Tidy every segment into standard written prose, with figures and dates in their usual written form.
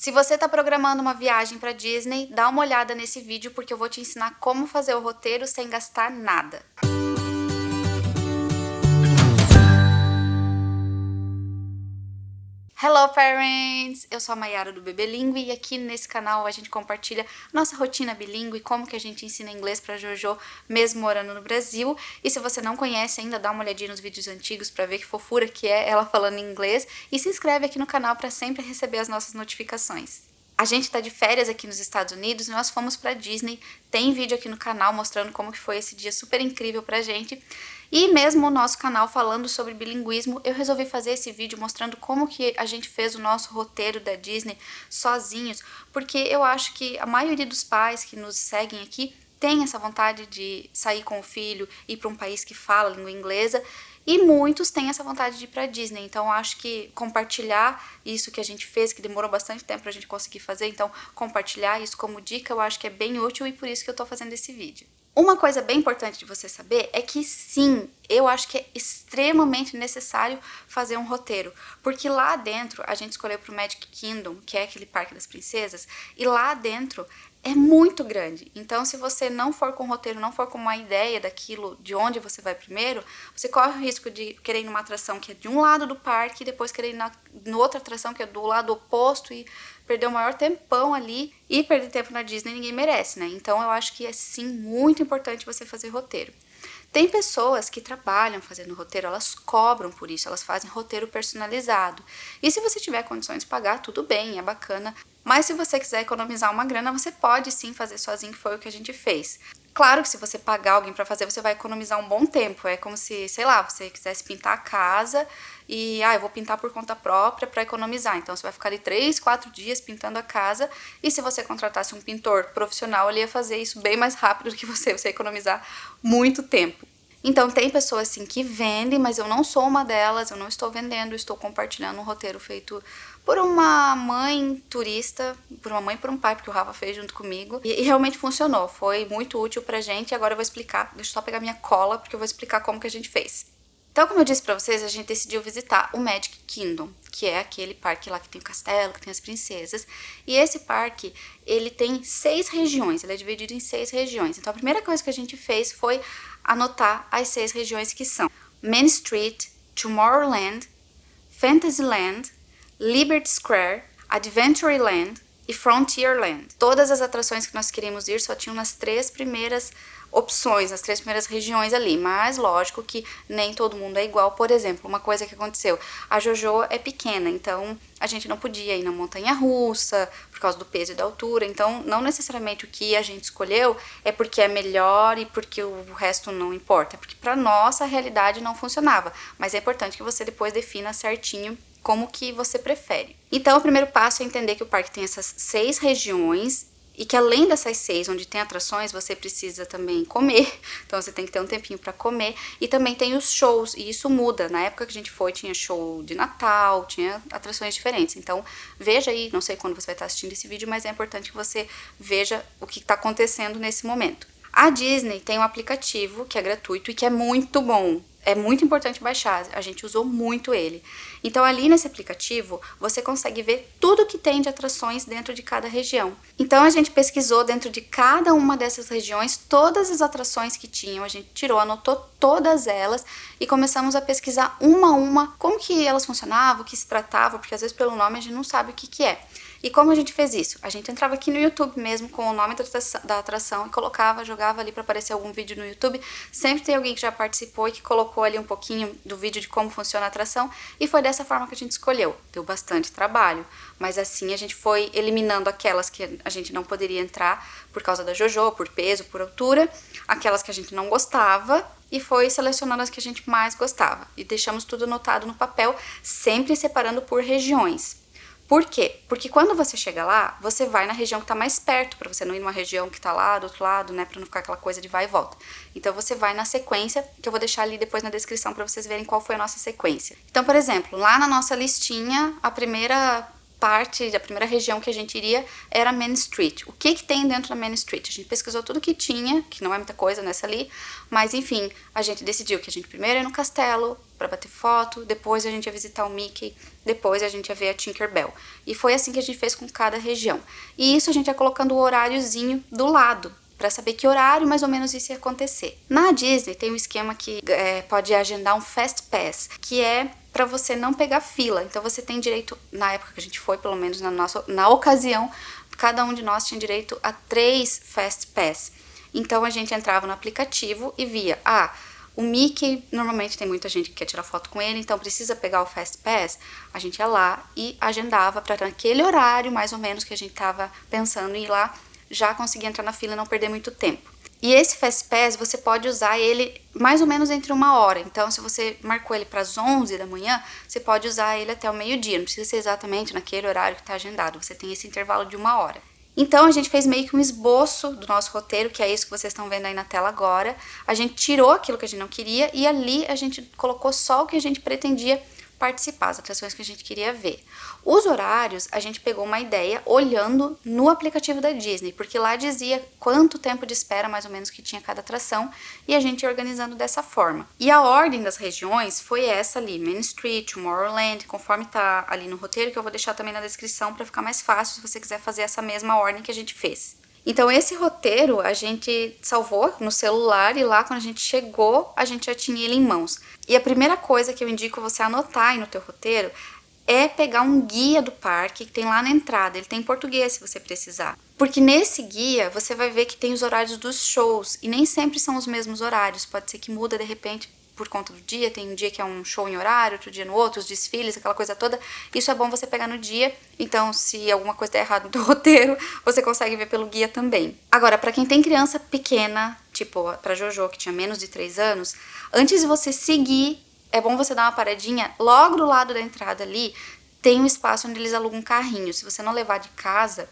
Se você está programando uma viagem para Disney, dá uma olhada nesse vídeo porque eu vou te ensinar como fazer o roteiro sem gastar nada. Hello parents! Eu sou a Mayara do Bebê Língua e aqui nesse canal a gente compartilha nossa rotina bilíngue, como que a gente ensina inglês para Jojo mesmo morando no Brasil. E se você não conhece ainda, dá uma olhadinha nos vídeos antigos para ver que fofura que é ela falando inglês e se inscreve aqui no canal para sempre receber as nossas notificações. A gente está de férias aqui nos Estados Unidos e nós fomos para Disney. Tem vídeo aqui no canal mostrando como que foi esse dia super incrível pra gente. E mesmo o nosso canal falando sobre bilinguismo, eu resolvi fazer esse vídeo mostrando como que a gente fez o nosso roteiro da Disney sozinhos, porque eu acho que a maioria dos pais que nos seguem aqui tem essa vontade de sair com o filho, ir para um país que fala língua inglesa, e muitos têm essa vontade de ir para Disney. Então eu acho que compartilhar isso que a gente fez, que demorou bastante tempo pra gente conseguir fazer, então compartilhar isso como dica eu acho que é bem útil e por isso que eu tô fazendo esse vídeo. Uma coisa bem importante de você saber é que sim, eu acho que é extremamente necessário fazer um roteiro, porque lá dentro a gente escolheu para o Magic Kingdom, que é aquele parque das princesas, e lá dentro é muito grande. Então se você não for com roteiro, não for com uma ideia daquilo, de onde você vai primeiro, você corre o risco de querer ir numa atração que é de um lado do parque e depois querer ir na outra atração que é do lado oposto e perder o maior tempão ali e perder tempo na Disney ninguém merece, né? Então eu acho que é sim muito importante você fazer roteiro. Tem pessoas que trabalham fazendo roteiro, elas cobram por isso, elas fazem roteiro personalizado. E se você tiver condições de pagar, tudo bem, é bacana. Mas se você quiser economizar uma grana, você pode sim fazer sozinho, que foi o que a gente fez. Claro que se você pagar alguém para fazer, você vai economizar um bom tempo. É como se, sei lá, você quisesse pintar a casa e, eu vou pintar por conta própria para economizar. Então você vai ficar ali 3, 4 dias pintando a casa e se você contratasse um pintor profissional, ele ia fazer isso bem mais rápido do que você ia economizar muito tempo. Então tem pessoas assim que vendem, mas eu não sou uma delas, eu não estou vendendo, eu estou compartilhando um roteiro feito por uma mãe turista, por uma mãe e por um pai, porque o Rafa fez junto comigo, e realmente funcionou, foi muito útil pra gente, e agora eu vou explicar, deixa eu só pegar minha cola, porque eu vou explicar como que a gente fez. Então, como eu disse pra vocês, a gente decidiu visitar o Magic Kingdom, que é aquele parque lá que tem o castelo, que tem as princesas. E esse parque, ele tem 6 regiões, ele é dividido em 6 regiões. Então, a primeira coisa que a gente fez foi anotar as 6 regiões que são Main Street, Tomorrowland, Fantasyland, Liberty Square, Adventureland e Frontierland. Todas as atrações que nós queríamos ir só tinham nas 3 primeiras opções, nas 3 primeiras regiões ali, mas lógico que nem todo mundo é igual. Por exemplo, uma coisa que aconteceu, a Jojo é pequena, então a gente não podia ir na montanha-russa por causa do peso e da altura, então não necessariamente o que a gente escolheu é porque é melhor e porque o resto não importa, é porque para nossa realidade não funcionava, mas é importante que você depois defina certinho como que você prefere. Então o primeiro passo é entender que o parque tem essas 6 regiões e que além dessas 6 onde tem atrações, você precisa também comer, então você tem que ter um tempinho para comer, e também tem os shows, e isso muda, na época que a gente foi tinha show de Natal, tinha atrações diferentes, então veja aí, não sei quando você vai estar assistindo esse vídeo, mas é importante que você veja o que está acontecendo nesse momento. A Disney tem um aplicativo que é gratuito e que é muito bom. É muito importante baixar, a gente usou muito ele. Então ali nesse aplicativo você consegue ver tudo que tem de atrações dentro de cada região. Então a gente pesquisou dentro de cada uma dessas regiões todas as atrações que tinham, a gente tirou, anotou todas elas e começamos a pesquisar uma a uma como que elas funcionavam, o que se tratava, porque às vezes pelo nome a gente não sabe o que que é. E como a gente fez isso? A gente entrava aqui no YouTube mesmo com o nome da atração e colocava, jogava ali para aparecer algum vídeo no YouTube. Sempre tem alguém que já participou e que colocou ali um pouquinho do vídeo de como funciona a atração e foi dessa forma que a gente escolheu. Deu bastante trabalho, mas assim a gente foi eliminando aquelas que a gente não poderia entrar por causa da Jojo, por peso, por altura, aquelas que a gente não gostava e foi selecionando as que a gente mais gostava. E deixamos tudo anotado no papel, sempre separando por regiões. Por quê? Porque quando você chega lá, você vai na região que está mais perto, para você não ir numa região que está lá do outro lado, né, para não ficar aquela coisa de vai e volta. Então você vai na sequência, que eu vou deixar ali depois na descrição para vocês verem qual foi a nossa sequência. Então, por exemplo, lá na nossa listinha, a primeira parte, a primeira região que a gente iria era Main Street. O que tem dentro da Main Street? A gente pesquisou tudo que tinha, que não é muita coisa nessa ali, mas enfim, a gente decidiu que a gente primeiro ia no castelo para bater foto, depois a gente ia visitar o Mickey, depois a gente ia ver a Tinkerbell. E foi assim que a gente fez com cada região. E isso a gente ia colocando o horáriozinho do lado, para saber que horário mais ou menos isso ia acontecer. Na Disney tem um esquema que pode agendar um Fast Pass, que é para você não pegar fila. Então você tem direito, na época que a gente foi, pelo menos na ocasião, cada um de nós tinha direito a 3 Fast Pass. Então a gente entrava no aplicativo e via, o Mickey, normalmente tem muita gente que quer tirar foto com ele, então precisa pegar o Fast Pass. A gente ia lá e agendava para naquele horário, mais ou menos, que a gente estava pensando em ir lá, já conseguir entrar na fila e não perder muito tempo. E esse Fast Pass, você pode usar ele mais ou menos entre 1 hora. Então, se você marcou ele para as 11 da manhã, você pode usar ele até o meio-dia. Não precisa ser exatamente naquele horário que está agendado. Você tem esse intervalo de 1 hora. Então, a gente fez meio que um esboço do nosso roteiro, que é isso que vocês estão vendo aí na tela agora. A gente tirou aquilo que a gente não queria e ali a gente colocou só o que a gente pretendia participar, as atrações que a gente queria ver. Os horários, a gente pegou uma ideia olhando no aplicativo da Disney, porque lá dizia quanto tempo de espera mais ou menos que tinha cada atração, e a gente ia organizando dessa forma. E a ordem das regiões foi essa ali, Main Street, Tomorrowland, conforme tá ali no roteiro, que eu vou deixar também na descrição para ficar mais fácil se você quiser fazer essa mesma ordem que a gente fez. Então esse roteiro a gente salvou no celular e lá quando a gente chegou, a gente já tinha ele em mãos. E a primeira coisa que eu indico você anotar aí no teu roteiro é pegar um guia do parque que tem lá na entrada, ele tem em português se você precisar. Porque nesse guia você vai ver que tem os horários dos shows e nem sempre são os mesmos horários, pode ser que muda de repente por conta do dia, tem um dia que é um show em horário, outro dia no outro, os desfiles, aquela coisa toda. Isso é bom você pegar no dia, então se alguma coisa der errado no teu roteiro, você consegue ver pelo guia também. Agora, para quem tem criança pequena, tipo pra Jojo, que tinha menos de 3 anos, antes de você seguir, é bom você dar uma paradinha, logo do lado da entrada ali, tem um espaço onde eles alugam um carrinho. Se você não levar de casa,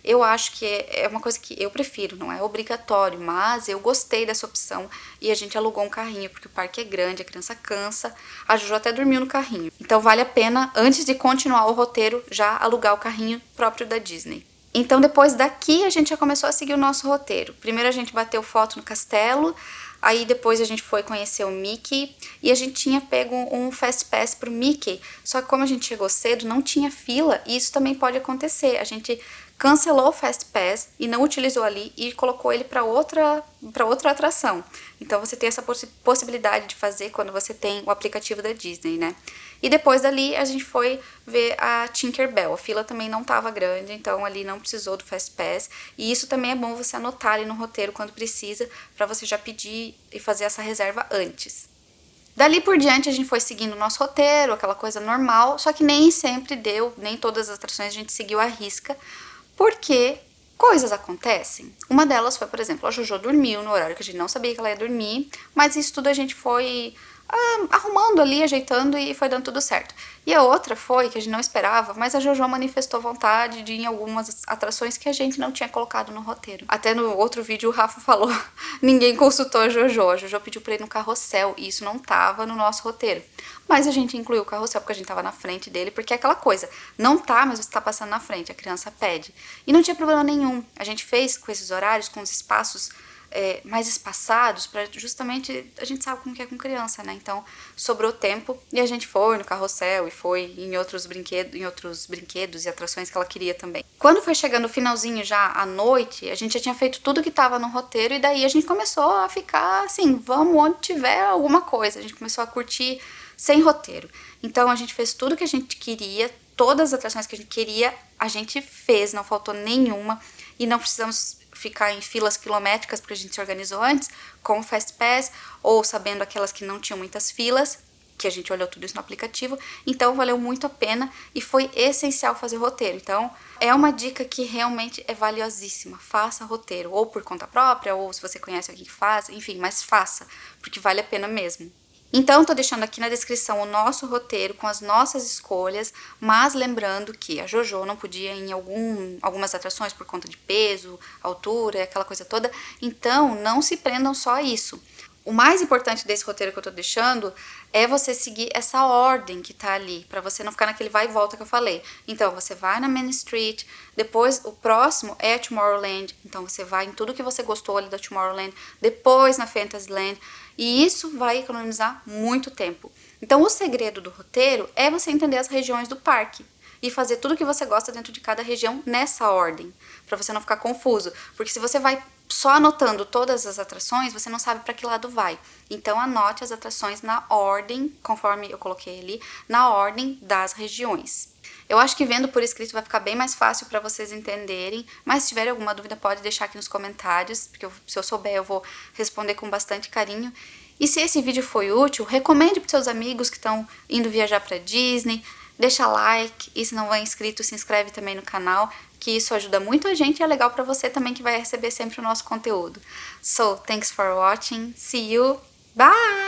eu acho que é uma coisa que eu prefiro, não é obrigatório, mas eu gostei dessa opção e a gente alugou um carrinho, porque o parque é grande, a criança cansa, a Jojo até dormiu no carrinho. Então vale a pena, antes de continuar o roteiro, já alugar o carrinho próprio da Disney. Então depois daqui a gente já começou a seguir o nosso roteiro. Primeiro a gente bateu foto no castelo, aí depois a gente foi conhecer o Mickey e a gente tinha pego um Fast Pass pro Mickey, só que como a gente chegou cedo, não tinha fila e isso também pode acontecer. A gente cancelou o Fast Pass e não utilizou ali e colocou ele para outra atração. Então você tem essa possibilidade de fazer quando você tem o aplicativo da Disney, né? E depois dali a gente foi ver a Tinkerbell. A fila também não estava grande, então ali não precisou do Fast Pass. E isso também é bom você anotar ali no roteiro quando precisa, para você já pedir e fazer essa reserva antes. Dali por diante a gente foi seguindo o nosso roteiro, aquela coisa normal, só que nem sempre deu, nem todas as atrações a gente seguiu à risca, porque coisas acontecem. Uma delas foi, por exemplo, a Jojo dormiu no horário que a gente não sabia que ela ia dormir, mas isso tudo a gente foi arrumando ali, ajeitando e foi dando tudo certo. E a outra foi, que a gente não esperava, mas a Jojo manifestou vontade de ir em algumas atrações que a gente não tinha colocado no roteiro. Até no outro vídeo o Rafa falou, ninguém consultou a Jojo pediu pra ir no carrossel e isso não tava no nosso roteiro. Mas a gente incluiu o carrossel porque a gente tava na frente dele, porque é aquela coisa, não tá, mas você tá passando na frente, a criança pede. E não tinha problema nenhum, a gente fez com esses horários, com os espaços mais espaçados, para justamente, a gente sabe como que é com criança, né? Então, sobrou tempo e a gente foi no carrossel e foi em outros brinquedos e atrações que ela queria também. Quando foi chegando o finalzinho já à noite, a gente já tinha feito tudo que estava no roteiro e daí a gente começou a ficar assim, vamos onde tiver alguma coisa. A gente começou a curtir sem roteiro. Então, a gente fez tudo que a gente queria, todas as atrações que a gente queria, a gente fez, não faltou nenhuma e não precisamos ficar em filas quilométricas porque a gente se organizou antes com o Fast Pass ou sabendo aquelas que não tinham muitas filas, que a gente olhou tudo isso no aplicativo, então valeu muito a pena e foi essencial fazer roteiro. Então é uma dica que realmente é valiosíssima, faça roteiro, ou por conta própria, ou se você conhece alguém que faz, enfim, mas faça, porque vale a pena mesmo. Então, tô deixando aqui na descrição o nosso roteiro com as nossas escolhas, mas lembrando que a Jojo não podia ir em algumas atrações por conta de peso, altura, aquela coisa toda. Então, não se prendam só a isso. O mais importante desse roteiro que eu tô deixando é você seguir essa ordem que tá ali, pra você não ficar naquele vai e volta que eu falei. Então, você vai na Main Street, depois o próximo é Tomorrowland, então você vai em tudo que você gostou ali da Tomorrowland, depois na Fantasyland, e isso vai economizar muito tempo. Então, o segredo do roteiro é você entender as regiões do parque e fazer tudo que você gosta dentro de cada região nessa ordem, pra você não ficar confuso, porque se você vai só anotando todas as atrações, você não sabe para que lado vai. Então anote as atrações na ordem, conforme eu coloquei ali, na ordem das regiões. Eu acho que vendo por escrito vai ficar bem mais fácil para vocês entenderem, mas se tiver alguma dúvida pode deixar aqui nos comentários, porque se eu souber eu vou responder com bastante carinho. E se esse vídeo foi útil, recomende para seus amigos que estão indo viajar para Disney, deixa like, e se não é inscrito, se inscreve também no canal, que isso ajuda muito a gente e é legal para você também que vai receber sempre o nosso conteúdo. So, thanks for watching, see you, bye!